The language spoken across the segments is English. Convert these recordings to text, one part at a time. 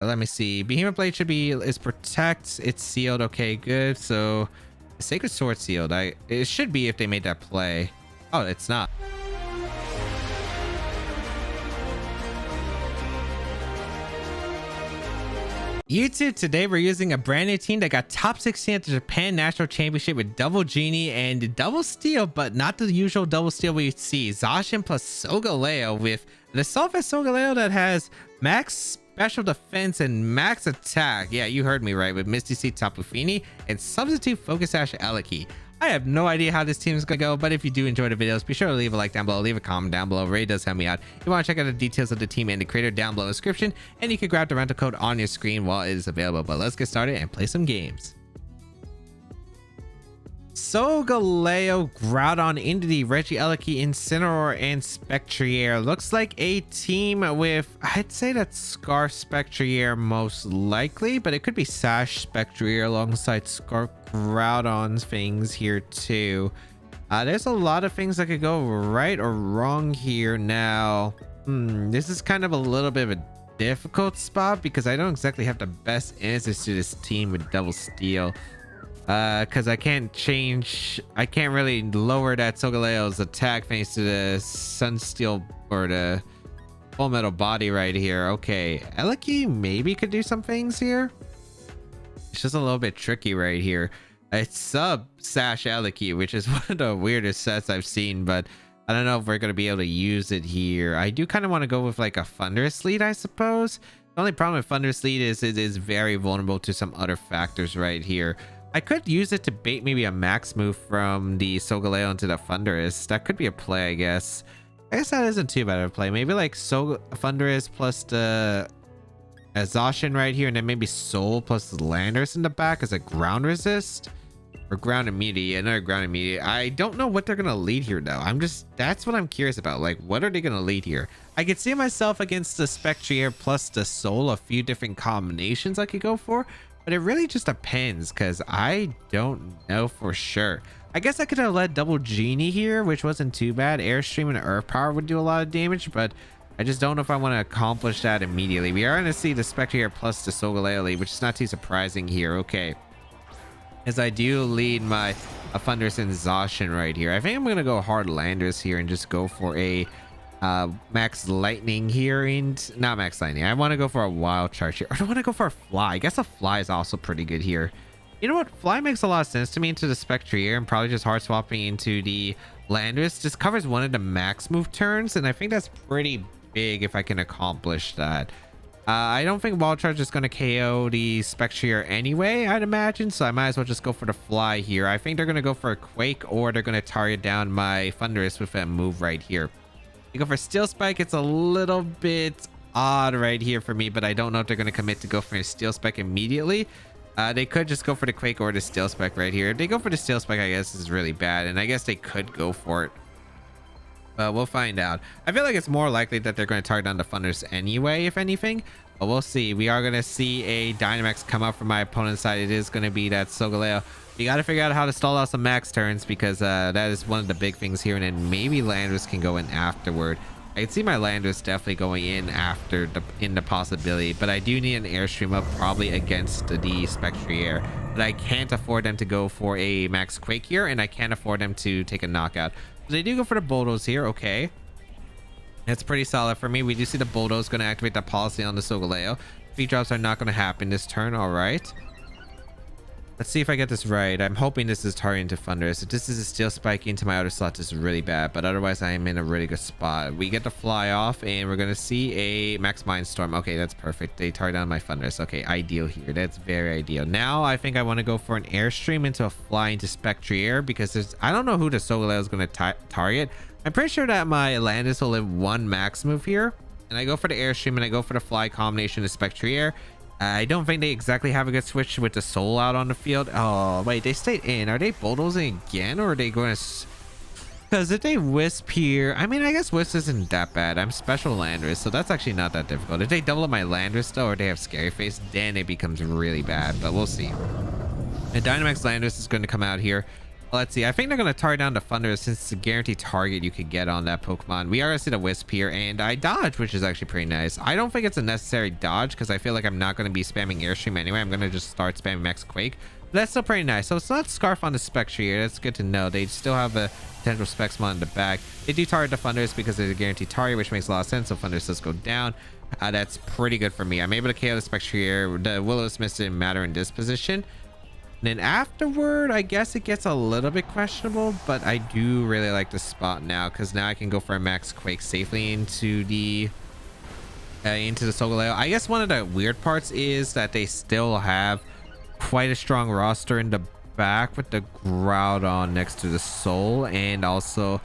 Let me see. Behemoth Blade should be is protect. It's sealed. Okay, good. So Sacred Sword sealed. It should be if they made that play. Oh, it's not. YouTube, today we're using a brand new team that got top 16 at the Japan National Championship with double Genie and double Steel, but not the usual double Steel we see. Zacian plus Solgaleo with the Assault Vest Solgaleo that has max special defense and max attack. Yeah, you heard me right, with Misty Seed Tapu Fini and substitute Focus Sash Eliki. I have no idea how this team is going to go, but if you do enjoy the videos, be sure to leave a like down below, leave a comment down below. It really does help me out. If you want to check out the details of the team and the creator down below in the description, and you can grab the rental code on your screen while it is available. But let's get started and play some games. Solgaleo, Groudon, Indeedee, Regieleki, Incineroar, and Spectrier. Looks like a team with, I'd say that's Scarf Spectrier most likely, but it could be Sash Spectrier alongside Scarf Groudon's things here too. There's a lot of things that could go right or wrong here now. This is kind of a little bit of a difficult spot because I don't exactly have the best answers to this team with double Steel. Because I can't really lower that Solgaleo's attack thanks to the Sunsteel or the Full Metal Body right here. Okay, Eliki maybe could do some things here. It's just a little bit tricky right here. It's sub Sash Eliki, which is one of the weirdest sets I've seen, but I don't know if we're going to be able to use it here. I do kind of want to go with like a Thunderous Lead, I suppose. The only problem with Thunderous Lead is it is very vulnerable to some other factors right here. I could use it to bait maybe a max move from the Solgaleo into the Thunderous. That could be a play, I guess. I guess that isn't too bad of a play. Maybe like Thunderous plus the Zacian right here, and then maybe Soul plus the Landorus in the back as a ground resist. Or ground immunity, another ground immunity. I don't know what they're gonna lead here though. That's what I'm curious about. Like, what are they gonna lead here? I could see myself against the Spectrier plus the Soul, a few different combinations I could go for. But it really just depends because I don't know for sure. I guess I could have led double Genie here, which wasn't too bad. Airstream and Earth Power would do a lot of damage, but I just don't know if I want to accomplish that immediately. We are going to see the Spectrier plus the Solgaleo lead, which is not too surprising here. Okay. As I do lead my Thunderous and Zacian right here. I think I'm going to go hard Landorus here and just go for a max lightning here, and not max lightning. I want to go for a wild charge here, or do I want to go for a fly? I guess a fly is also pretty good here. You know what, fly makes a lot of sense to me into the Spectrier, and probably just hard swapping into the Landorus just covers one of the max move turns, and I think that's pretty big if I can accomplish that. I don't think wild charge is going to KO the Spectrier anyway, I'd imagine, so I might as well just go for the fly here. I think they're going to go for a Quake, or they're going to target down my Thunderous with that move right here. You go for Steel Spike. It's a little bit odd right here for me, but I don't know if they're going to commit to go for a Steel Spike immediately. They could just go for the Quake or the Steel Spike right here. If they go for the Steel Spike, I guess is really bad, and I guess they could go for it. But we'll find out. I feel like it's more likely that they're going to target down the Thunders anyway, if anything. But we'll see. We are going to see a Dynamax come up from my opponent's side. It is going to be that Solgaleo. You got to figure out how to stall out some max turns because that is one of the big things here. And then maybe Landorus can go in afterward. I can see my Landorus definitely going in after the possibility. But I do need an Airstream up probably against the Spectrier. But I can't afford them to go for a max Quake here. And I can't afford them to take a knockout. So they do go for the Bulldoze here. Okay. That's pretty solid for me. We do see the Bulldoze going to activate that policy on the Solgaleo. Speed drops are not going to happen this turn. All right. Let's see if I get this right. I'm hoping this is targeting to Thunderous. If this is a Steel Spike into my outer slot, this is really bad. But otherwise, I am in a really good spot. We get the fly off, and we're going to see a Max Mindstorm. Okay, that's perfect. They target down my Thunderous. Okay, ideal here. That's very ideal. Now, I think I want to go for an Airstream into a fly into Spectrier because I don't know who the Solgaleo is going to target. I'm pretty sure that my Landorus will live one max move here. And I go for the Airstream, and I go for the fly combination of Spectrier. I don't think they exactly have a good switch with the Soul out on the field. Oh, wait, they stayed in. Are they bulldozing again, or are they going to... Because if they Wisp here... I mean, I guess Wisp isn't that bad. I'm special Landorus, so that's actually not that difficult. If they double up my Landorus, though, or they have Scary Face, then it becomes really bad. But we'll see. And Dynamax Landorus is going to come out here. Let's see. I think they're going to target down the Thunder since it's a guaranteed target you could get on that Pokemon. We are going to see the Wisp here, and I dodge, which is actually pretty nice. I don't think it's a necessary dodge because I feel like I'm not going to be spamming Airstream anyway. I'm going to just start spamming Max Quake. But that's still pretty nice. So it's not Scarf on the Spectrier. That's good to know. They still have a potential Spexmon in the back. They do target the Thunders because there's a guaranteed target, which makes a lot of sense. So Thunders does go down. That's pretty good for me. I'm able to KO the Spectrier. The Will-O-Wisp didn't matter in this position. And then afterward, I guess it gets a little bit questionable, but I do really like the spot now because now I can go for a Max Quake safely into the Solgaleo. I guess one of the weird parts is that they still have quite a strong roster in the back with the Groudon next to the Soul, and also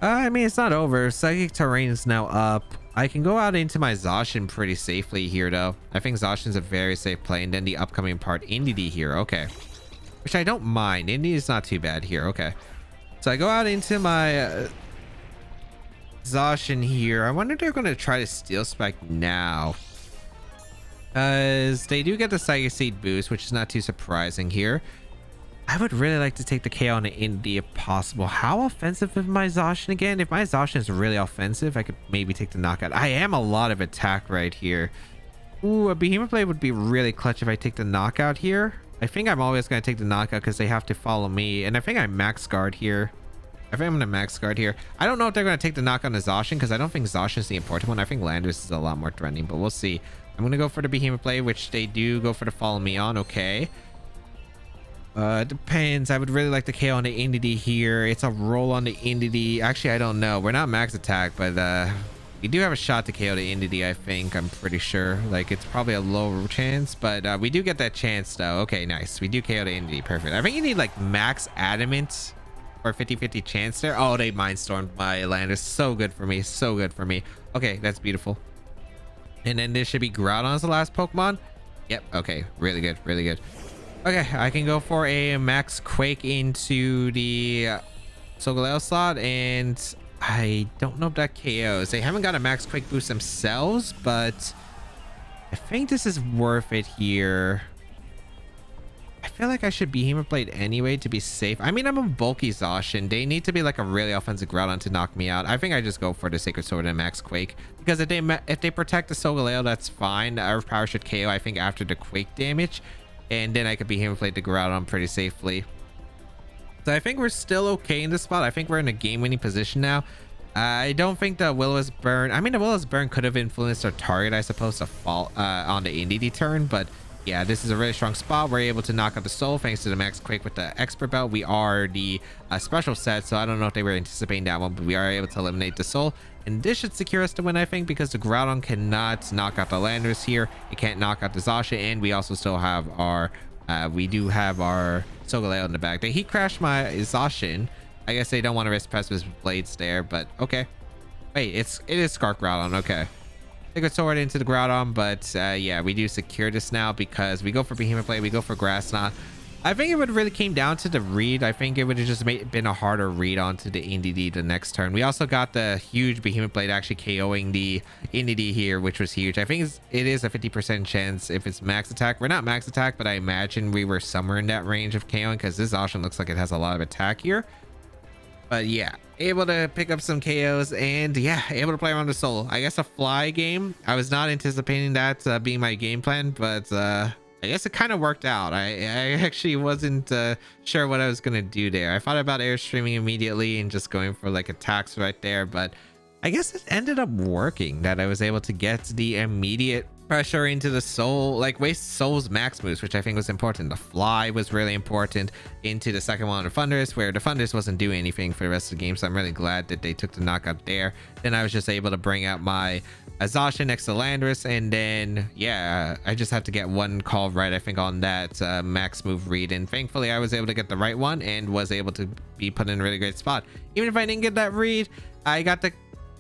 I mean, it's not over. Psychic Terrain is now up. I can go out into my Zacian pretty safely here, though. I think Zacian's a very safe play. And then the upcoming part, Indeedee here. Okay. Which I don't mind. Indeedee is not too bad here. Okay. So I go out into my Zacian here. I wonder if they're going to try to Steel Spike now. As they do get the Psychic Seed boost, which is not too surprising here. I would really like to take the KO on the Indeedee if possible. How offensive is my Zacian again? If my Zacian is really offensive, I could maybe take the knockout. I am a lot of attack right here. Ooh, a Behemoth Blade would be really clutch if I take the knockout here. I think I'm always going to take the knockout because they have to follow me. And I think I max guard here. I think I'm going to max guard here. I don't know if they're going to take the knockout on the Zacian because I don't think Zacian is the important one. I think Landorus is a lot more threatening, but we'll see. I'm going to go for the Behemoth Blade, which they do go for the follow me on. Okay. Depends. I would really like the KO on the Indeedee here. It's a roll on the Indeedee. Actually, I don't know. We're not max attack, but we do have a shot to KO the Indeedee, I think. I'm pretty sure. Like, it's probably a low chance, but we do get that chance, though. Okay, nice. We do KO the Indeedee. Perfect. I think you need, like, max adamant or 50-50 chance there. Oh, they Mindstormed my Landorus. So good for me. So good for me. Okay, that's beautiful. And then this should be Groudon as the last Pokemon. Yep. Okay. Really good. Really good. Okay, I can go for a Max Quake into the Solgaleo slot, and I don't know if that KOs. They haven't got a Max Quake boost themselves, but I think this is worth it here. I feel like I should Behemoth Blade anyway to be safe. I mean, I'm a bulky Zacian. They need to be like a really offensive Groudon to knock me out. I think I just go for the Sacred Sword and Max Quake because if they protect the Solgaleo, that's fine. Our power should KO, I think, after the Quake damage. And then I could Behemoth Blade the Groudon pretty safely. So I think we're still okay in this spot. I think we're in a game-winning position now. I don't think the Will-O-Wisp Burn... I mean, the Will-O-Wisp Burn could have influenced our target, I suppose, to fall on the Indeedee turn. But yeah, this is a really strong spot. We're able to knock out the Soul thanks to the Max Quake with the Expert Belt. We are the special set, so I don't know if they were anticipating that one, but we are able to eliminate the Soul. And this should secure us to win, I think, because the Groudon cannot knock out the Landorus here. It can't knock out the Zacian, and we also still have our... we do have our Solgaleo in the back. They heat crashed my Zacian. I guess they don't want to risk Precipice Blades there, but okay. Wait, it is Scarf Groudon. Okay. They could sword into the Groudon, but yeah, we do secure this now because we go for Behemoth Blade, we go for Grass Knot. I think it would really came down to the read. I think it would have just been a harder read onto the Indeedee the next turn. We also got the huge Behemoth Blade actually KOing the Indeedee here, which was huge. I think it is a 50% chance if it's max attack. We're not max attack, but I imagine we were somewhere in that range of KOing because this Zacian looks like it has a lot of attack here. But yeah, able to pick up some KOs and yeah, able to play around the Soul. I guess a fly game. I was not anticipating that being my game plan, but I guess it kind of worked out. I actually wasn't sure what I was going to do there. I thought about airstreaming immediately and just going for like attacks right there, but I guess it ended up working that I was able to get the immediate pressure into the Soul, like waste Soul's max moves, which I think was important. The fly was really important into the second one of Thundurus, where the Thundurus wasn't doing anything for the rest of the game, so I'm really glad that they took the knockout there. Then I was just able to bring out my Zacian next to Landorus, and then yeah, I just have to get one call right, I think, on that max move read, and thankfully I was able to get the right one and was able to be put in a really great spot. Even if I didn't get that read, I got the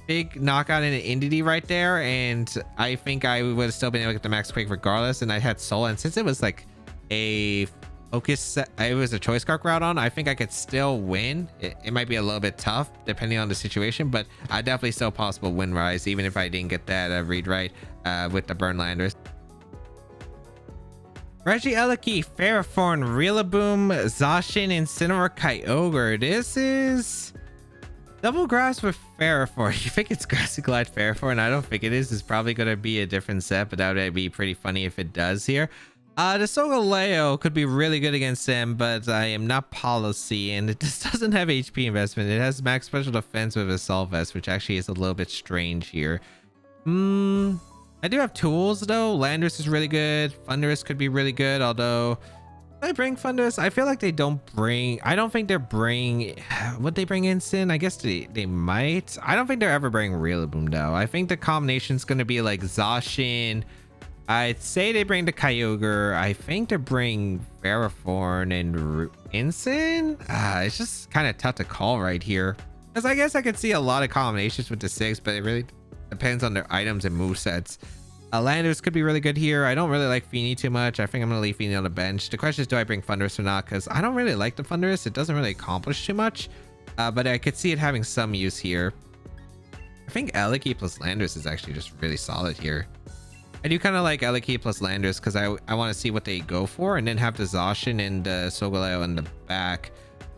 big knockout in an Indeedee right there, and I think I would have still been able to get the Max Quake regardless. And I had Soul, and since it was like a focus set, it was a choice scarf Groudon, I think I could still win. It might be a little bit tough depending on the situation, but I definitely still possible win rise even if I didn't get that read right with the Burn Landers. Regieleki, Ferrothorn, Rillaboom, Zacian, Incineroar, Kyogre. This is double grass with Ferrothorn. You think it's Grassy Glide Ferrothorn? I don't think it is. It's probably going to be a different set, but that would be pretty funny if it does here. The Solgaleo could be really good against him, but I am not policy, and it just doesn't have HP investment. It has max special defense with Assault Vest, which actually is a little bit strange here. I do have tools though. Landorus is really good. Thundurus could be really good, although I bring Thundurus. I feel like they don't bring. I don't think they're bring. Would they bring Instant? I guess they might. I don't think they're ever bring Rillaboom though. I think the combination's gonna be like Zacian. I'd say they bring the Kyogre. I think they bring Ferrothorn and Instant. It's just kind of tough to call right here, because I guess I could see a lot of combinations with the 6, but it really depends on their items and movesets. Landorus could be really good here. I don't really like Feeny too much. I think I'm going to leave Feeny on the bench. The question is, do I bring Thundurus or not? Because I don't really like the Thundurus. It doesn't really accomplish too much, but I could see it having some use here. I think Eleki plus Landorus is actually just really solid here. I do kind of like Eleki plus Landorus because I want to see what they go for, and then have the Zacian and the Solgaleo in the back.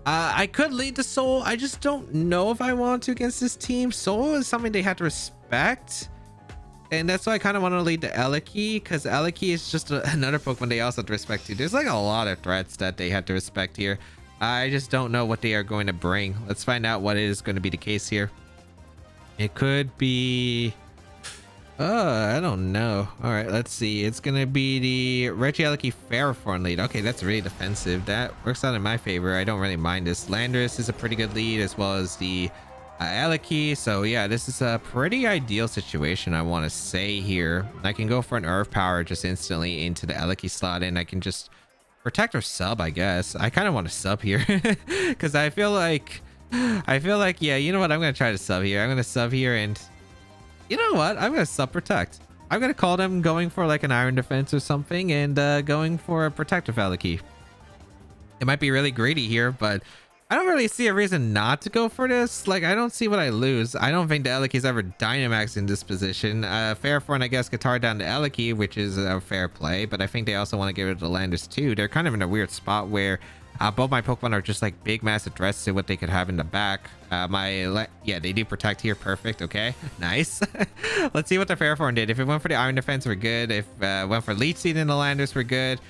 I could lead the Soul. I just don't know if I want to against this team. Soul is something they have to respect, and that's why I kind of want to lead the Eleki, because Eleki is just another Pokemon they also have to respect too. There's like a lot of threats that they have to respect here. I just don't know what they are going to bring. Let's find out what is going to be the case here. It could be... I don't know. All right, let's see. It's gonna be the Regieleki Ferrothorn lead. Okay, that's really defensive. That works out in my favor. I don't really mind this. Landorus is a pretty good lead, as well as the Eleki. So yeah, this is a pretty ideal situation, I want to say here. I can go for an Earth Power just instantly into the Eleki slot, and I can just protect or sub, I guess. I kind of want to sub here because I feel like, yeah, you know what? I'm gonna try to sub here. I'm gonna sub here, and you know what? I'm gonna sub protect. I'm gonna call them going for like an Iron Defense or something, and going for a protective Eleki. It might be really greedy here, but I don't really see a reason not to go for this. Like, I don't see what I lose. I don't think the Eleki's ever Dynamax in this position. Ferrothorn, I guess, guitar down to Eleki, which is a fair play, but I think they also want to get rid of the Landorus too. They're kind of in a weird spot where both my Pokemon are just like big massive threats to what they could have in the back. Yeah, they do protect here. Perfect. Okay, nice. Let's see what the Ferrothorn did. If it went for the Iron Defense, we're good. If it went for Leech Seed in the Landorus, we're good.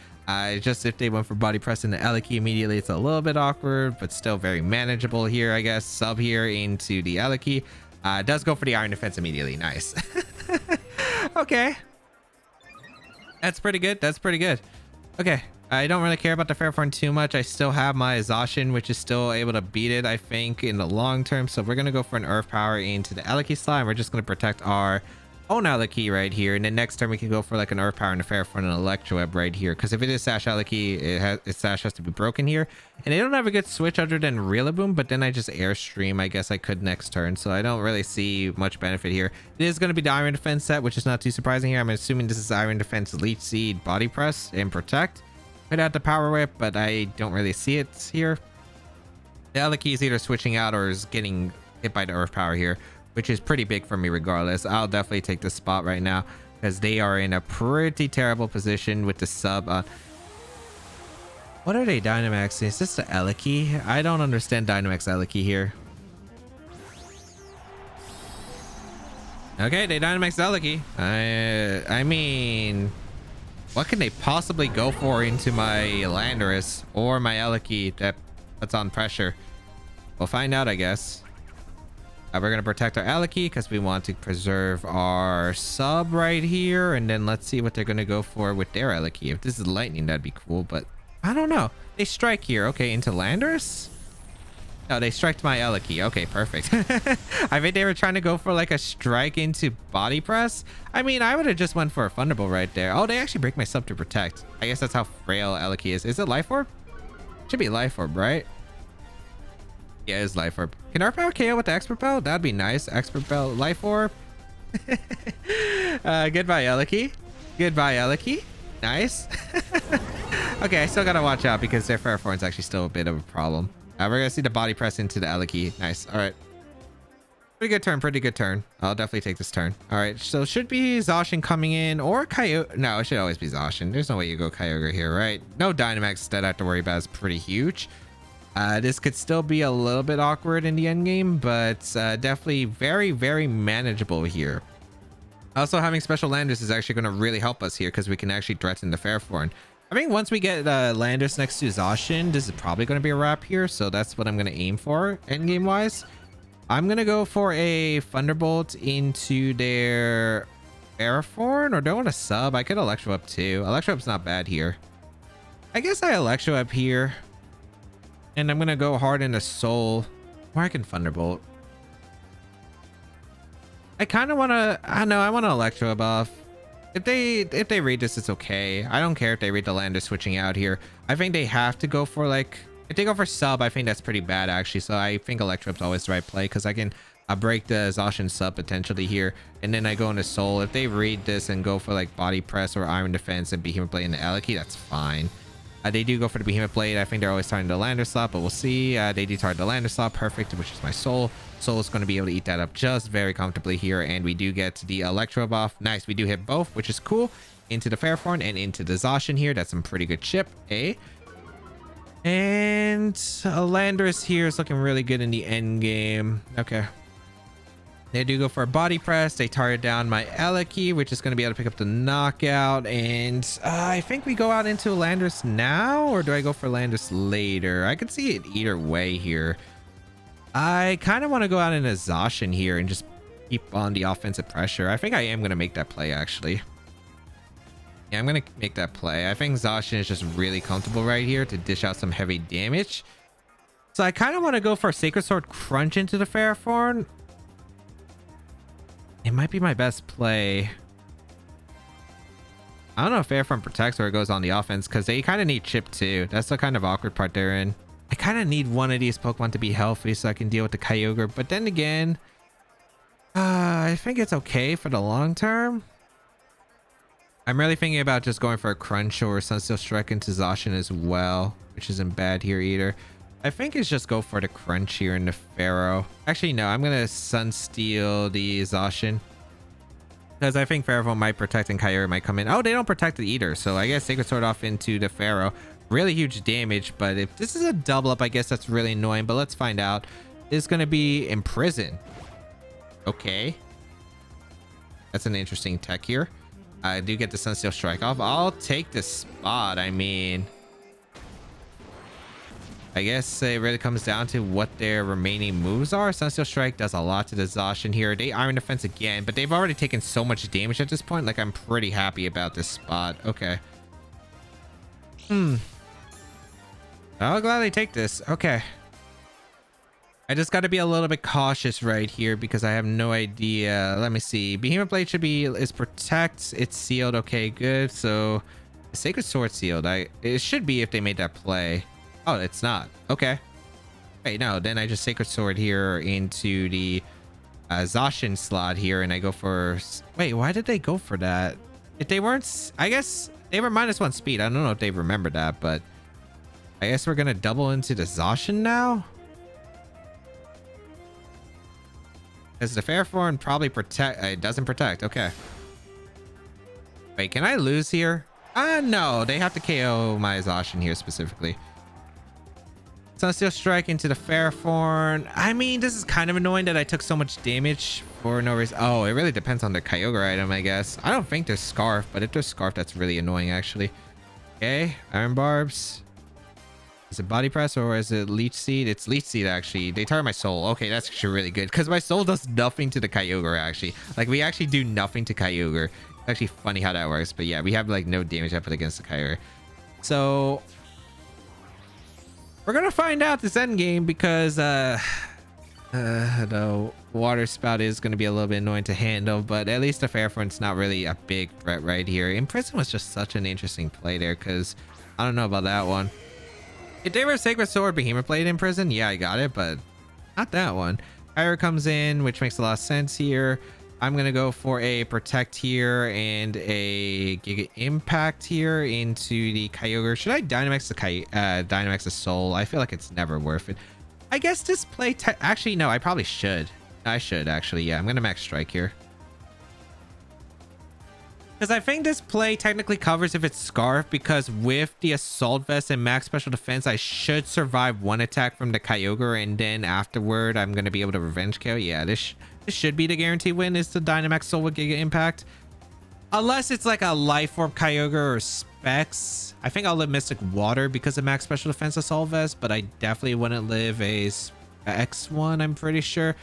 Just if they went for Body Press in the Eleki immediately, it's a little bit awkward, but still very manageable here, I guess. Sub here into the Eleki. Does go for the Iron Defense immediately. Nice. Okay, that's pretty good. That's pretty good. Okay, I don't really care about the Ferrothorn too much. I still have my Zacian, which is still able to beat it, I think, in the long term. So we're going to go for an Earth Power into the Eleki slot. We're just going to protect our own Eleki right here. And then next turn, we can go for like an Earth Power and a Ferrothorn and an Electroweb right here. Because if it is Sash Eleki, its Sash has to be broken here. And they don't have a good switch other than Rillaboom, but then I just Airstream. I guess I could next turn. So I don't really see much benefit here. It is going to be the Iron Defense set, which is not too surprising here. I'm assuming this is Iron Defense, Leech Seed, Body Press, and Protect. Could add the Power Whip, but I don't really see it here. The Eleki is either switching out or is getting hit by the Earth Power here, which is pretty big for me regardless. I'll definitely take this spot right now because they are in a pretty terrible position with the sub. What are they Dynamaxing? Is this the Eleki? I don't understand Dynamax Eleki here. Okay, they Dynamax Eleki. I mean, what can they possibly go for into my Landorus or my Eleki that's on pressure? We'll find out, I guess. We're going to protect our Eleki because we want to preserve our sub right here. And then let's see what they're going to go for with their Eleki. If this is lightning, that'd be cool, but I don't know. They strike here. Okay, into Landorus? No, they striked my Eleki. Okay, perfect. I think they were trying to go for like a strike into Body Press. I mean, I would have just went for a Thunderbolt right there. Oh, they actually break my sub to protect. I guess that's how frail Eleki is. Is it Life Orb? Should be Life Orb, right? Yeah, it's Life Orb. Can our power KO with the Expert Bell? That'd be nice. Expert Bell, Life Orb. Goodbye, Eleki. Goodbye, Eleki. Nice. Okay, I still gotta watch out because their Ferrothorn's actually still a bit of a problem. We're gonna see the Body Press into the Eleki. Nice. All right. Pretty good turn, pretty good turn. I'll definitely take this turn. All right, so should be Zacian coming in or Kyogre. No, it should always be Zacian. There's no way you go Kyogre here, right? No Dynamax that I have to worry about is pretty huge. This could still be a little bit awkward in the end game, but definitely very, very manageable here. Also, having special Landers is actually going to really help us here because we can actually threaten the Fairforn. I think once we get Landers next to Zacian, this is probably going to be a wrap here, so that's what I'm going to aim for end game wise. I'm going to go for a Thunderbolt into their Fairforn, or do I want to sub? I could Electro up too. Electro up's not bad here. I guess I Electro up here. And I'm going to go hard into Soul, or I can Thunderbolt. I kind of want to, I know, I want to Electro buff. If they read this, it's okay. I don't care if they read the Lander switching out here. I think they have to go for like, if they go for sub, I think that's pretty bad actually. So I think Electro's always the right play because I can break the Zacian sub potentially here. And then I go into Soul. If they read this and go for like Body Press or Iron Defense and Behemoth Blade into Eliki, that's fine. They do go for the Behemoth Blade. I think they're always targeting the Lander slot, but we'll see. They do target the Lander slot. Perfect, which is my Soul. Soul is going to be able to eat that up just very comfortably here. And we do get the Electro buff. Nice. We do hit both, which is cool. Into the Fairforn and into the Zacian here. That's some pretty good chip. And Landorus here is looking really good in the end game. Okay. They do go for a Body Press. They target down my Eliki, which is going to be able to pick up the knockout. And I think we go out into Landorus now, or do I go for Landorus later? I could see it either way here. I kind of want to go out into Zacian here and just keep on the offensive pressure. I think I am going to make that play, actually. Yeah, I'm going to make that play. I think Zacian is just really comfortable right here to dish out some heavy damage. So I kind of want to go for a Sacred Sword Crunch into the Fairforn. It might be my best play. I don't know if Fairforn protects or it goes on the offense because they kind of need chip too. That's the kind of awkward part they're in. I kind of need one of these Pokemon to be healthy so I can deal with the Kyogre. But then again, I think it's okay for the long term. I'm really thinking about just going for a Crunch or Sunsteel Strike into Zacian as well, which isn't bad here either. I think it's just go for the Crunch here in the Pharaoh. Actually, no, I'm going to Sunsteel the Zacian. Because I think Pharaoh might protect and Kyogre might come in. Oh, they don't protect it either. So I guess Sacred Sword off into the Pharaoh. Really huge damage. But if this is a double up, I guess that's really annoying. But let's find out. It's going to be Imprison. Okay. That's an interesting tech here. I do get the Sunsteel Strike off. I'll take the spot. I mean, I guess it really comes down to what their remaining moves are. Sunsteel Strike does a lot to the Zacian here. They Iron Defense again, but they've already taken so much damage at this point. Like, I'm pretty happy about this spot. Okay. I'll gladly take this. Okay. I just got to be a little bit cautious right here because I have no idea. Let me see. Behemoth Blade is protect. It's sealed. Okay, good. So Sacred Sword sealed. It should be if they made that play. Oh, it's not. Okay. Wait, no. Then I just Sacred Sword here into the Zacian slot here, and I go for. Wait, why did they go for that? If they weren't, I guess they were -1 speed. I don't know if they remember that, but I guess we're gonna double into the Zacian now. Because the Fairforn probably protect. It doesn't protect. Okay. Wait, can I lose here? No. They have to KO my Zacian here specifically. Sunsteel Strike into the Fairforn. I mean, this is kind of annoying that I took so much damage for no reason. Oh, it really depends on the Kyogre item, I guess. I don't think there's Scarf, but if there's Scarf, that's really annoying, actually. Okay. Iron Barbs. Is it Body Press or is it Leech Seed? It's Leech Seed, actually. They target my Soul. Okay, that's actually really good because my Soul does nothing to the Kyogre, actually. Like, we actually do nothing to Kyogre. It's actually funny how that works. But yeah, we have like no damage I put against the Kyogre. So we're gonna find out this end game because the Water Spout is gonna be a little bit annoying to handle, but at least the Fairforn's not really a big threat right here. Imprison was just such an interesting play there because I don't know about that one. If they were Sacred Sword Behemoth Blade in prison, yeah, I got it, but not that one. Kyogre comes in, which makes a lot of sense here. I'm going to go for a Protect here and a Giga Impact here into the Kyogre. Should I Dynamax the Soul? I feel like it's never worth it. I guess this play... Actually, no, I probably should. I should actually. Yeah, I'm gonna max strike here. Because I think this play technically covers if it's Scarf, because with the Assault Vest and max special defense, I should survive one attack from the Kyogre, and then afterward, I'm going to be able to revenge KO. Yeah, this should be the guaranteed win, is the Dynamax Soul with Giga Impact. Unless it's like a Life Orb Kyogre or Specs. I think I'll live Mystic Water because of max special defense Assault Vest, but I definitely wouldn't live a Specs one, I'm pretty sure.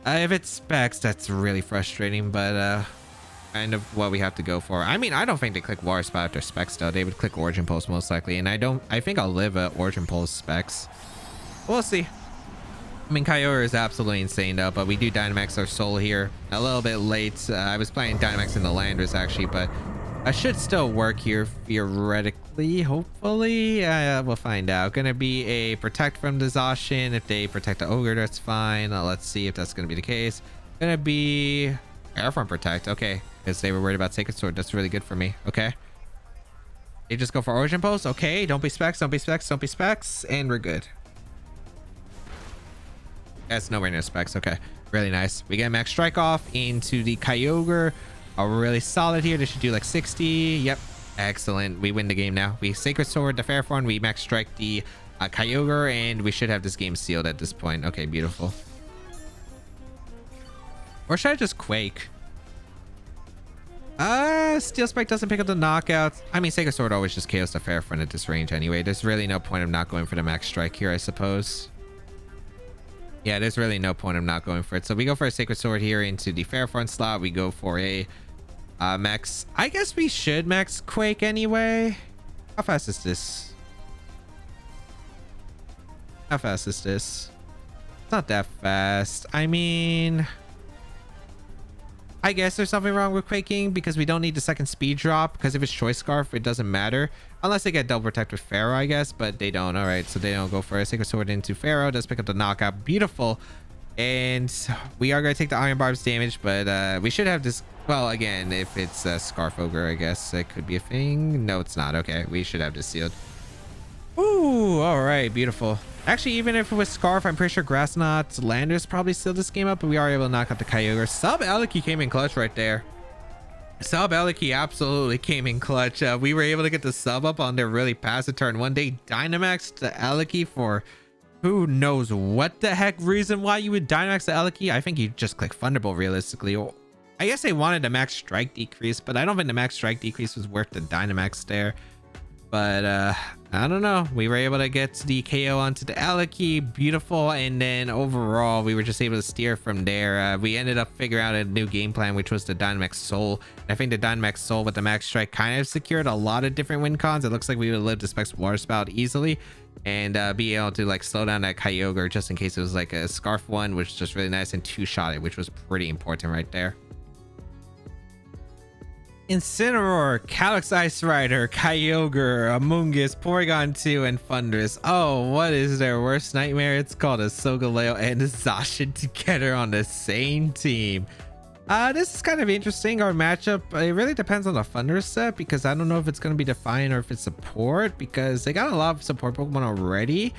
If it's Specs, that's really frustrating, but kind of what we have to go for. I mean, I don't think they click Water Spout after Specs though. They would click Origin Pulse most likely, and I think I'll live a Origin Pulse Specs. We'll see. I mean, Kyogre is absolutely insane though, but we do Dynamax our Soul here a little bit late. I was playing Dynamax in the Landers actually, but I should still work here theoretically, hopefully. We'll find out. Gonna be a Protect from the Zacian. If they protect the Ogre, that's fine. Let's see if that's gonna be the case. Gonna be Air from Protect. Okay, because they were worried about Sacred Sword. That's really good for me. Okay, they just go for Origin Pulse. Okay, don't be Specs, don't be Specs, don't be Specs, and we're good. That's nowhere near Specs. Okay, really nice. We get max strike off into the Kyogre. Really solid here. They should do like 60. Yep, excellent. We win the game now. We Sacred Sword the Fairforn. We max strike the Kyogre, and we should have this game sealed at this point. Okay, beautiful. Or should I just Quake? Steel Spike doesn't pick up the knockouts. I mean, Sacred Sword always just KOs the Fairfront at this range anyway. There's really no point of not going for the max strike here, I suppose. Yeah, there's really no point of not going for it. So we go for a Sacred Sword here into the Fairfront slot. We go for a max. I guess we should max Quake anyway. How fast is this? How fast is this? It's not that fast. I mean, I guess there's something wrong with Quaking because we don't need the second speed drop, because if it's Choice Scarf, it doesn't matter. Unless they get double protect with Pharaoh, I guess, but they don't. All right, so they don't go for a Sacred Sword into Pharaoh. Does pick up the knockout. Beautiful. And we are going to take the Iron Barb's damage, but we should have this. Well, again, if it's a Scarf Ogre, I guess it could be a thing. No, it's not. Okay, we should have this sealed. Ooh, all right, beautiful. Actually, even if it was Scarf, I'm pretty sure Grass Knot Landers probably sealed this game up, but we are able to knock out the Kyogre. Sub Eliki came in clutch right there. Sub Eliki absolutely came in clutch. We were able to get the sub up on there really past the turn one. Day Dynamax to Eliki for who knows what the heck reason why you would Dynamax the Eliki. I think you just click Thunderbolt realistically. I guess they wanted the max strike decrease, but I don't think the max strike decrease was worth the Dynamax there. But I don't know. We were able to get the KO onto the Eliki. Beautiful. And then overall, we were just able to steer from there. We ended up figuring out a new game plan, which was the Dynamax Soul. And I think the Dynamax Soul with the max strike kind of secured a lot of different win cons. It looks like we would live the Specs Water Spout easily and be able to like slow down that Kyogre just in case it was like a Scarf one, which is just really nice, and two-shot it, which was pretty important right there. Incineroar, Calyx Ice Rider, Kyogre, Amoonguss, Porygon 2, and Thundurus. Oh, what is their worst nightmare? It's called a Solgaleo and a Zacian together on the same team. This is kind of interesting. Our matchup, it really depends on the Thundurus set, because I don't know if it's going to be Defiant or if it's support, because they got a lot of support Pokemon already.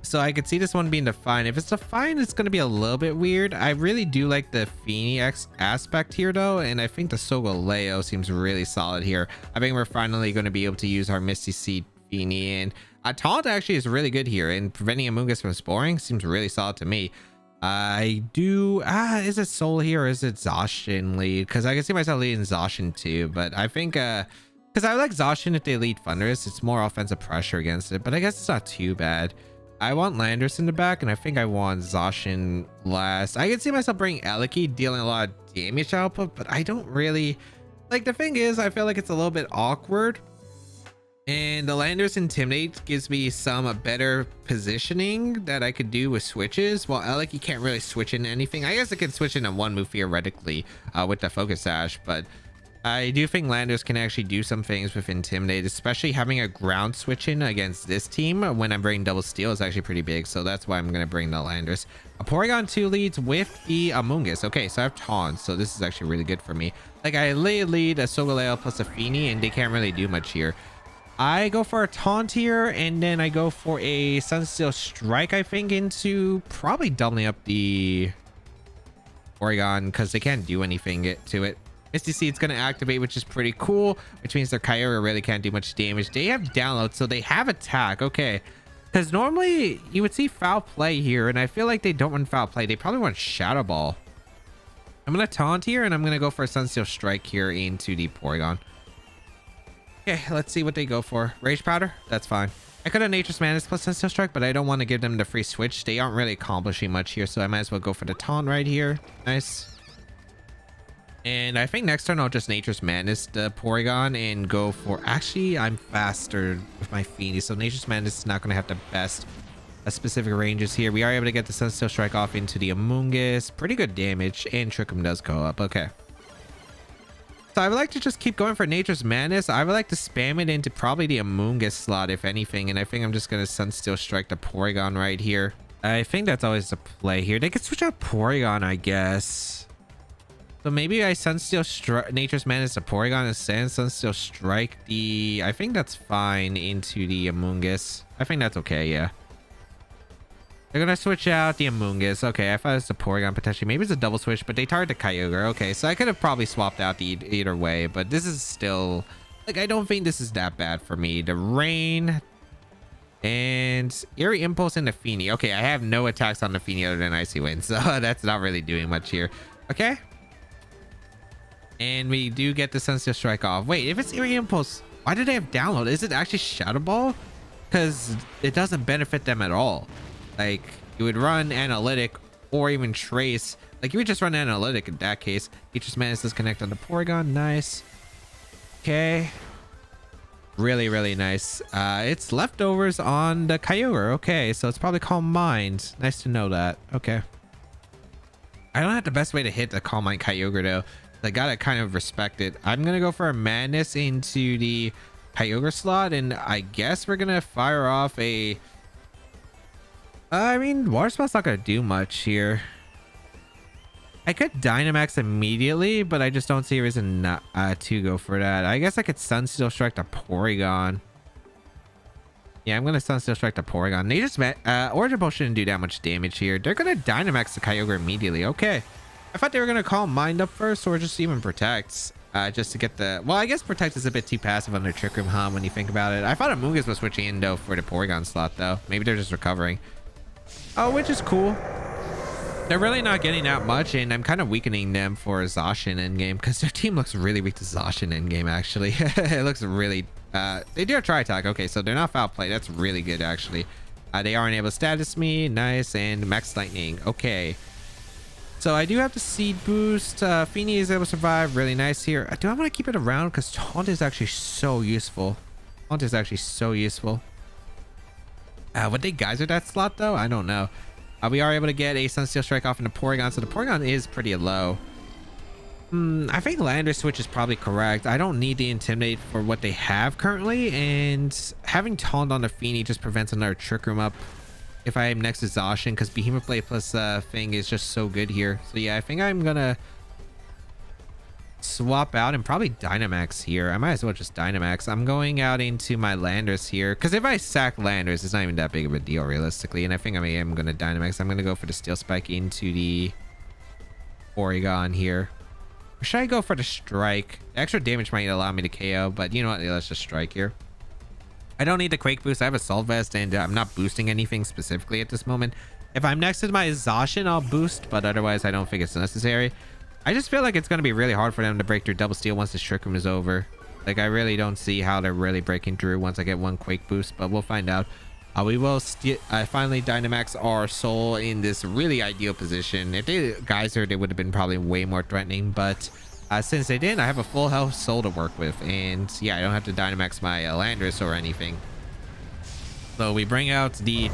So I could see this one being Defiant. If it's Defiant, it's going to be a little bit weird. I really do like the Phoenix aspect here though, and I think the Solgaleo seems really solid here. I think we're finally going to be able to use our Misty Seed Feeny, and Taunt actually is really good here, and preventing Amoonguss from sporing seems really solid to me. I do is it Soul here or is it Zacian lead? Because I can see myself leading Zacian too, but I think because I like Zacian if they lead Thundurus, it's more offensive pressure against it, but I guess it's not too bad. I want Landers in the back, and I think I want Zacian last. I can see myself bringing Eliki, dealing a lot of damage output, but I don't really like. The thing is, I feel like it's a little bit awkward, and the Landers Intimidate gives me some better positioning that I could do with switches, while Eliki can't really switch into anything. I guess it can switch into one move theoretically with the Focus Sash, but I do think Landers can actually do some things with Intimidate, especially having a ground switch in against this team when I'm bringing Double Steel is actually pretty big. So that's why I'm going to bring the Landers. A Porygon 2 leads with the Amoonguss. Okay, so I have Taunt, so this is actually really good for me. Like I lead a Solgaleo plus a Feeny, and they can't really do much here. I go for a Taunt here, and then I go for a Sunsteel Strike, I think, into probably doubling up the Porygon because they can't do anything to it. Misty Seed's going to activate, which is pretty cool, which means their Kyogre really can't do much damage. They have download, so they have attack. Okay. Because normally you would see foul play here, and I feel like they don't run foul play. They probably want Shadow Ball. I'm going to taunt here, and I'm going to go for a Sunsteel Strike here into the Porygon. Okay, let's see what they go for. Rage Powder? That's fine. I could have Nature's Madness plus Sunsteel Strike, but I don't want to give them the free switch. They aren't really accomplishing much here, so I might as well go for the taunt right here. Nice. And I think next turn I'll just Nature's Madness the Porygon and go for... Actually, I'm faster with my Feeny, so Nature's Madness is not going to have the best specific ranges here. We are able to get the Sunsteel Strike off into the Amoonguss. Pretty good damage, and Trick Room does go up. Okay. So I would like to just keep going for Nature's Madness. I would like to spam it into probably the Amoonguss slot, if anything. And I think I'm just going to Sunsteel Strike the Porygon right here. I think that's always the play here. They could switch out Porygon, I guess. So maybe I Sunsteel Nature's Madness the Porygon instead. Sunsteel Strike the... I think that's fine into the Amoonguss. I think that's okay, yeah. They're going to switch out the Amoonguss. Okay, I thought it was the Porygon potentially. Maybe it's a double switch, but they target the Kyogre. Okay, so I could have probably swapped out the either way, but this is still... Like, I don't think this is that bad for me. The Rain and Eerie Impulse and the Feeny. Okay, I have no attacks on the Feeny other than Icy Wind, so that's not really doing much here. Okay. And we do get the Sunsteel Strike off. Wait, if it's Eerie Impulse, why did they have download? Is it actually Shadow Ball? Because it doesn't benefit them at all. Like, you would run Analytic or even Trace. Like, you would just run Analytic in that case. Nature's Madness does connect on the Porygon. Nice. Okay. Really, really nice. It's leftovers on the Kyogre. Okay, so it's probably Calm Mind. Nice to know that. Okay. I don't have the best way to hit the Calm Mind Kyogre, though. I gotta kind of respect it. I'm gonna go for a Madness into the Kyogre slot, and I guess we're gonna fire off a... I mean, Water Spell's not gonna do much here. I could Dynamax immediately, but I just don't see a reason not to go for that. I guess I could Sunsteel Strike the Porygon. Yeah, I'm gonna Sunsteel Strike the Porygon. They just Origin Pulse shouldn't do that much damage here. They're gonna Dynamax the Kyogre immediately. Okay. I thought they were gonna Calm Mind up first, or just even Protect. Just to get the... Well, I guess Protect is a bit too passive on their Trick Room, huh, when you think about it. I thought Amoonguss was switching in, though, for the Porygon slot, though. Maybe they're just recovering. Oh, which is cool. They're really not getting that much, and I'm kind of weakening them for Zacian endgame, because their team looks really weak to Zacian endgame, actually. It looks really... they do a Tri-Attack. Okay, so they're not Foul Play. That's really good, actually. They aren't able to status me. Nice. And Max Lightning. Okay. So I do have the Seed Boost. Feeny is able to survive. Really nice here. Do I want to keep it around? Because Taunt is actually so useful. Taunt is actually so useful. Would they Geyser that slot, though? I don't know. We are able to get a Sunsteel Strike off into Porygon, so the Porygon is pretty low. I think Lander Switch is probably correct. I don't need the Intimidate for what they have currently, and having Taunt on the Feeny just prevents another Trick Room up if I am next to Zacian, because Behemoth Blade plus Fang is just so good here. So yeah, I think I'm gonna swap out and probably Dynamax here. I might as well just Dynamax. I'm going out into my Landers here, because if I sack Landers, it's not even that big of a deal realistically, and I think I am going to Dynamax. I'm going to go for the Steel Spike into the Porygon here. Or should I go for the Strike? The extra damage might allow me to KO, but you know what? Yeah, let's just Strike here. I don't need the Quake Boost. I have Assault Vest, and I'm not boosting anything specifically at this moment. If I'm next to my Zacian, I'll boost, but otherwise I don't think it's necessary. I just feel like it's going to be really hard for them to break through Double Steel once this Trick Room is over. Like, I really don't see how they're really breaking through once I get one Quake Boost, but we'll find out. We will finally Dynamax our Soul in this really ideal position. If they Geyser, they would have been probably way more threatening, but since they didn't, I have a full health Soul to work with, and yeah, I don't have to Dynamax my Landorus or anything. So we bring out the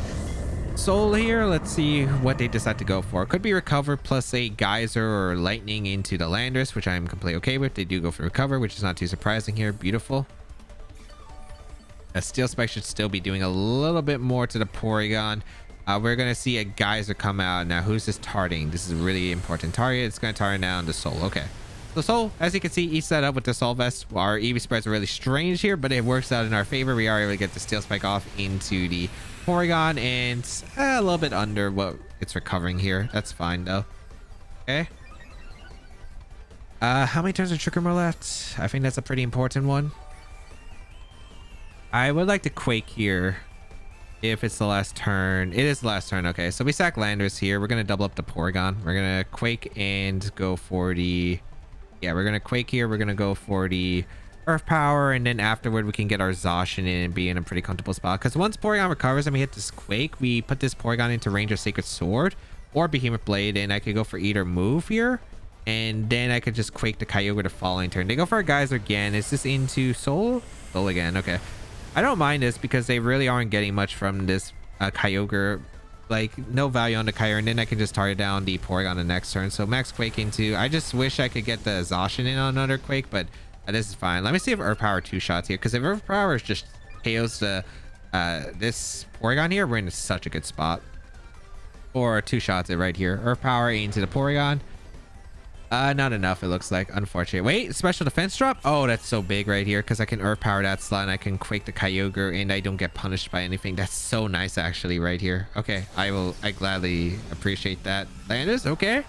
Soul here. Let's see what they decide to go for. Could be Recover plus a Geyser or Lightning into the Landorus, which I'm completely okay with. They do go for Recover, which is not too surprising here. Beautiful. A Steel Spike should still be doing a little bit more to the Porygon. We're going to see a Geyser come out. Now, who's this targeting? This is a really important target. It's going to target down the Soul. Okay. So Soul, as you can see, eats that up with the Assault Vest. Our EV spreads are really strange here, but it works out in our favor. We are able to get the Steel Spike off into the Porygon, and a little bit under what it's recovering here. That's fine, though. Okay. How many turns of Trick Room are left? I think that's a pretty important one. I would like to Quake here if it's the last turn. It is the last turn. Okay, so we sack Landers here. We're going to double up the Porygon. We're going to Quake and go for the... Yeah, we're going to Quake here. We're going to go for the Earth Power, and then afterward we can get our Zacian in and be in a pretty comfortable spot. Because once Porygon recovers and we hit this Quake, we put this Porygon into range of Sacred Sword or Behemoth Blade, and I could go for either move here. And then I could just Quake the Kyogre the following turn. They go for a Geyser again. Is this into Soul? Soul again. Okay. I don't mind this because they really aren't getting much from this Kyogre. Like, no value on the Kyogre. And then I can just target down the Porygon the next turn. So max Quake into... I just wish I could get the Zacian in on another Quake, but this is fine. Let me see if Earth Power 2 shots here. Because if Earth Power is just KOs the, this Porygon here, we're in such a good spot. Or 2 shots it right here. Earth Power into the Porygon. Not enough, it looks like. Unfortunate. Wait, special defense drop? Oh, that's so big right here because I can Earth Power that slot and I can Quake the Kyogre and I don't get punished by anything. That's so nice, actually, right here. Okay, I gladly appreciate that. Landis, okay.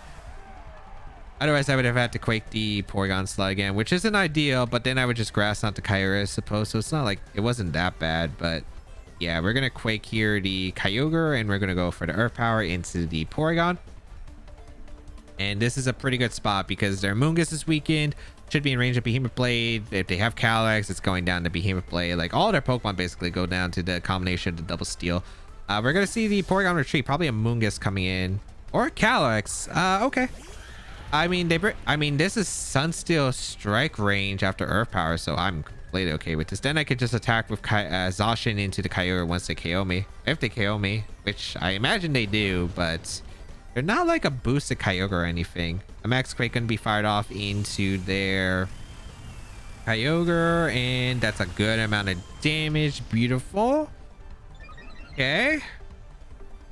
Otherwise, I would have had to Quake the Porygon slot again, which isn't ideal, but then I would just Grass out the Kyogre, I suppose. So it's not like it wasn't that bad, but yeah, we're going to Quake here the Kyogre and we're going to go for the Earth Power into the Porygon. And this is a pretty good spot because their Moongus is weakened. Should be in range of Behemoth Blade. If they have Calyrex, it's going down to Behemoth Blade. Like, all their Pokemon basically go down to the combination of the double steel. We're going to see the Porygon retreat. Probably a Moongus coming in. Or Calyrex. Okay. I mean, this is Sunsteel strike range after Earth Power, so I'm completely okay with this. Then I could just attack with Zacian into the Kyogre once they KO me. If they KO me, which I imagine they do, but... they're not like a boosted Kyogre or anything. A Max Quake going to be fired off into their Kyogre, and that's a good amount of damage. Beautiful. Okay.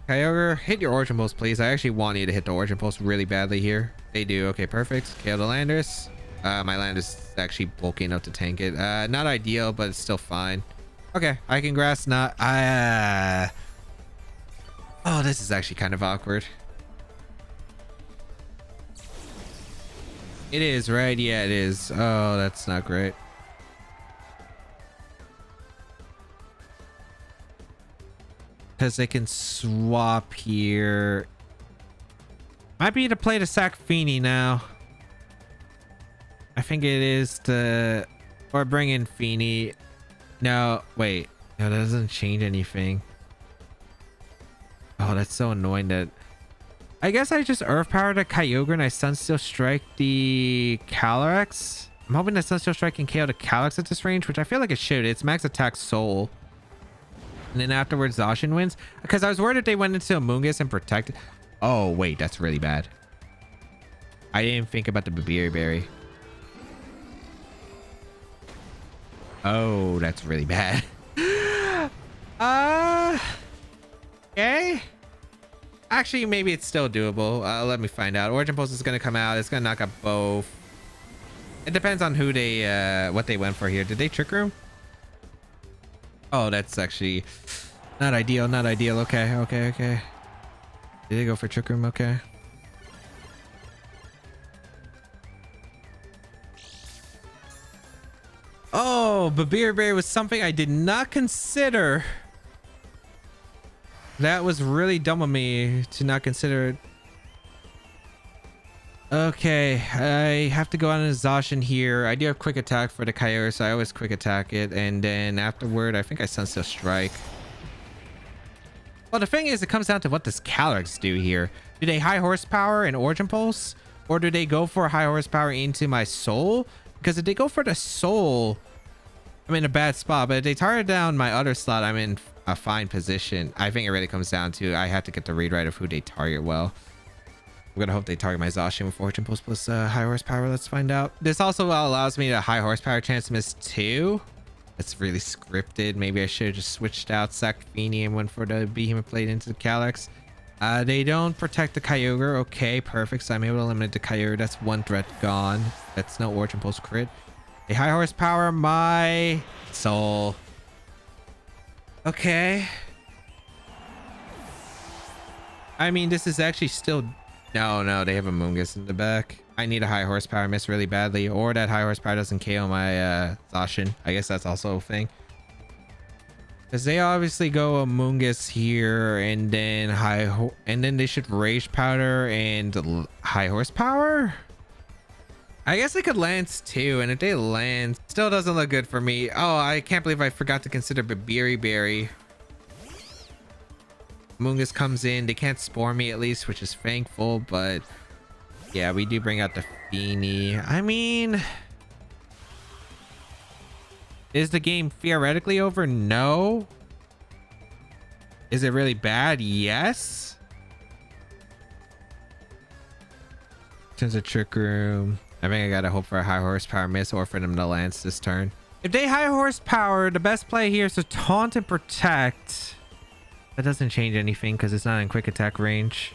Kyogre, hit your Origin Pulse, please. I actually want you to hit the Origin Pulse really badly here. They do. Okay, perfect. KO the Landers. My Landers is actually bulky enough to tank it. Not ideal, but it's still fine. Okay, I can Grass not. Oh, this is actually kind of awkward. It is, right? Yeah, it is. Oh, that's not great. Because they can swap here. Might be to play the sack Feeny now. I think it is to... or bring in Feeny. No, wait. No, that doesn't change anything. Oh, that's so annoying that... I guess I just Earth Power the Kyogre and I Sunsteel Strike the Calyrex. I'm hoping that Sunsteel Strike can KO the Calyrex at this range, which I feel like it should. It's max attack Soul. And then afterwards Zacian wins. Because I was worried if they went into a Moongus and protected. Oh, wait, that's really bad. I didn't think about the Babiri Berry. Oh, that's really bad. Okay. Actually, maybe it's still doable. Let me find out. Origin Pulse is going to come out. It's going to knock out both. It depends on who they, what they went for here. Did they Trick Room? Oh, that's actually not ideal. Not ideal. Okay, okay, okay. Did they go for Trick Room? Okay. Oh, Babiri Berry was something I did not consider. That was really dumb of me to not consider it. Okay, I have to go on a Zacian here. I do have quick attack for the Kyogre, so I always quick attack it. And then afterward, I think I Sunsteel Strike. Well, the thing is, it comes down to what does Calyrex do here. Do they high horsepower and Origin Pulse? Or do they go for high horsepower into my Soul? Because if they go for the Soul, I'm in a bad spot. But if they target down my other slot, I'm in a fine position. I think it really comes down to I have to get the read right of who they target well. I'm gonna hope they target my Zacian with Origin Pulse plus high horsepower. Let's find out. This also allows me a high horsepower chance to miss 2. That's really scripted. Maybe I should have just switched out Sakafini and went for the Behemoth Blade into the Calyrex. They don't protect the Kyogre. Okay, perfect. So I'm able to eliminate the Kyogre. That's one threat gone. That's no Origin Pulse crit. A high horsepower my Soul. Okay. I mean, this is actually still... No, they have a Moongus in the back. I need a high horsepower miss really badly, or that high horsepower doesn't KO my Zacian. I guess that's also a thing. Because they obviously go Amoonguss here, and then and then they should Rage Powder and high horsepower. I guess they could Lance too, and if they Lance, still doesn't look good for me. Oh, I can't believe I forgot to consider Berry. Amoonguss comes in, they can't Spore me at least, which is thankful, but yeah, we do bring out the Feeny. I mean, is the game theoretically over? No. Is it really bad? Yes. In terms of Trick Room, I think I gotta hope for a high horsepower miss or for them to Lance this turn. If they high horsepower, the best play here is to Taunt and Protect. That doesn't change anything because it's not in quick attack range.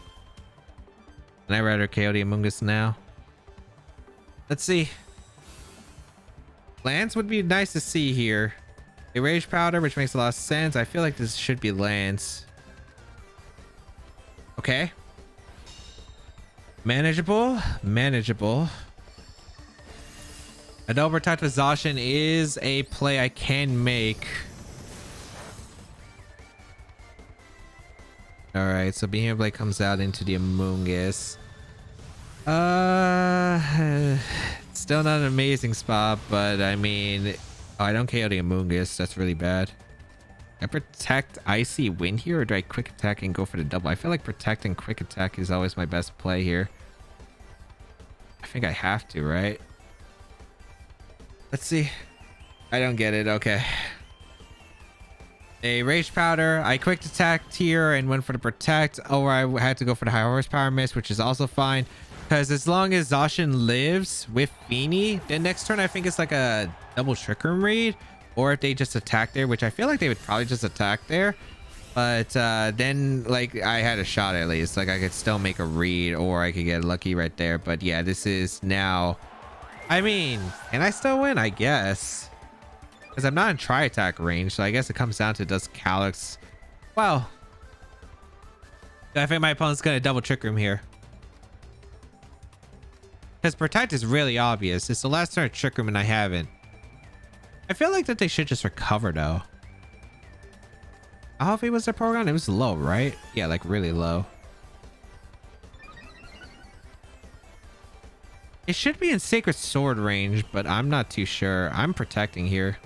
And I'd rather KO the Amoonguss now. Let's see. Lance would be nice to see here. A Rage Powder, which makes a lot of sense. I feel like this should be Lance. Okay. Manageable. A double protect with Zacian is a play I can make. Alright, so Behemoth Blade comes out into the Amoonguss. Still not an amazing spot, but I mean, I don't KO the Amoonguss. That's really bad. I protect Icy Wind here, or do I quick attack and go for the double? I feel like protect and quick attack is always my best play here. I think I have to, right? Let's see. I don't get it. Okay. A Rage Powder. I quick attacked here and went for the protect, or I had to go for the high horsepower miss, which is also fine. Because as long as Zacian lives with Feeny, then next turn I think it's like a double Trick Room read. Or if they just attack there, which I feel like they would probably just attack there. But then like I had a shot at least. Like I could still make a read, or I could get lucky right there. But yeah, this is now... I mean, can I still win? I guess. Because I'm not in tri-attack range, so I guess it comes down to does Calyx... Well, I think my opponent's going to double Trick Room here. Because Protect is really obvious. It's the last turn of Trick Room and I haven't. I feel like that they should just recover though. How heavy was their Porygon? It was low, right? Yeah, like really low. It should be in Sacred Sword range, but I'm not too sure. I'm protecting here.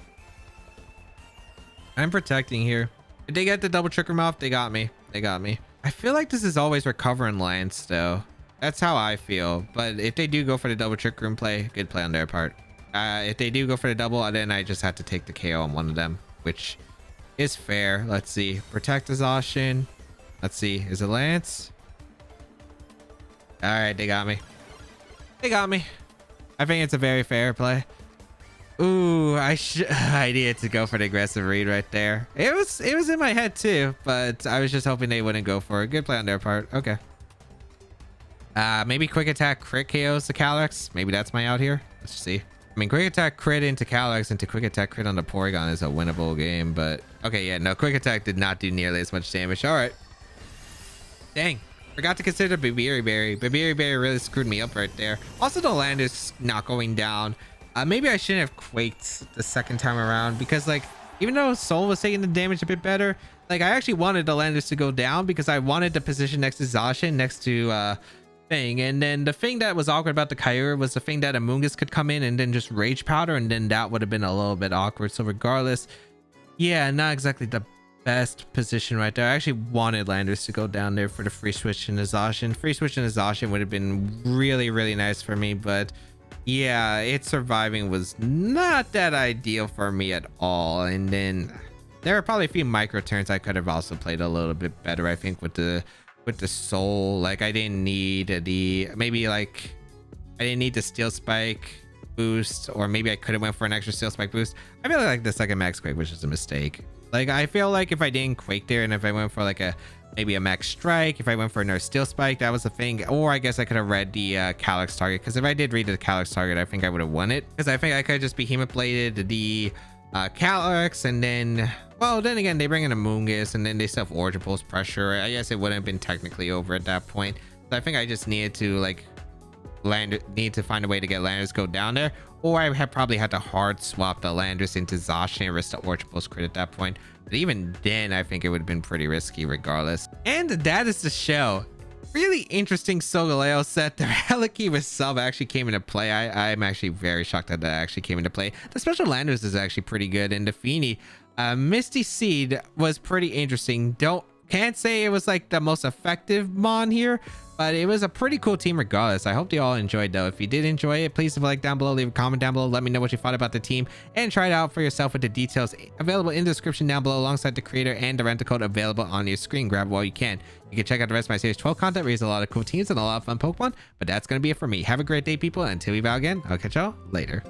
If they get the double Trick Room off, they got me. I feel like this is always recovering Lance though. That's how I feel. But if they do go for the double Trick Room play, good play on their part. If they do go for the double, then I just have to take the KO on one of them, which is fair. Let's see. Protect the Zacian. Let's see. Is it Lance? All right, they got me. I think it's a very fair play. Ooh, I needed to go for the aggressive read right there. It was in my head too, but I was just hoping they wouldn't go for it. Good play on their part. Okay. Maybe quick attack crit KOs the Calyx. Maybe that's my out here. Let's see. I mean, quick attack crit into Calyx into quick attack crit on the Porygon is a winnable game, but okay, yeah, no, quick attack did not do nearly as much damage. All right. Dang. Forgot to consider Berry. Berry really screwed me up right there. Also, the land is not going down. Maybe I shouldn't have quaked the second time around, because like, even though Soul was taking the damage a bit better, like I actually wanted the Landers to go down because I wanted the position next to Zacian, next to thing. And then the thing that was awkward about the Kyogre was the thing that Amoonguss could come in and then just Rage Powder, and then that would have been a little bit awkward. So regardless, yeah, not exactly the best position right there. I actually wanted Landers to go down there for the free switch in the Zacian. Free switch in the Zacian would have been really nice for me, but yeah, it surviving was not that ideal for me at all. And then there are probably a few micro turns I could have also played a little bit better, I think, with the Soul. Like I didn't need the Steel Spike boost, or maybe I could have went for an extra Steel Spike boost. I feel like the second max quake was just a mistake. Like I feel like if I didn't quake there, and if I went for like maybe a max strike, if I went for another Steel Spike, that was the thing. Or I guess I could have read the Calyx target, because if I did read the Calyx target, I think I would have won it, because I think I could have just Behemoth Bladed the Calyx, and then, well, then again, they bring in a Amoonguss, and then they self Origin Pulse pressure. I guess it wouldn't have been technically over at that point. So I think I just needed to like need to find a way to get Landers go down there, or I have probably had to hard swap the Landers into Zacian and risk the Orchard crit at that point. But even then, I think it would have been pretty risky regardless. And that is the show. Really interesting Solgaleo set. The Relic with Sub actually came into play. I'm actually very shocked that actually came into play. The special Landers is actually pretty good, and the Feeny Misty Seed was pretty interesting. Can't say it was like the most effective mon here, but it was a pretty cool team regardless. I hope you all enjoyed though. If you did enjoy it, please leave a like down below, leave a comment down below, let me know what you thought about the team, and try it out for yourself with the details available in the description down below alongside the creator and the rental code available on your screen. Grab it while you can. You can check out the rest of my Series 12 content where there's a lot of cool teams and a lot of fun Pokemon, but that's going to be it for me. Have a great day, people, and until we bow again, I'll catch y'all later.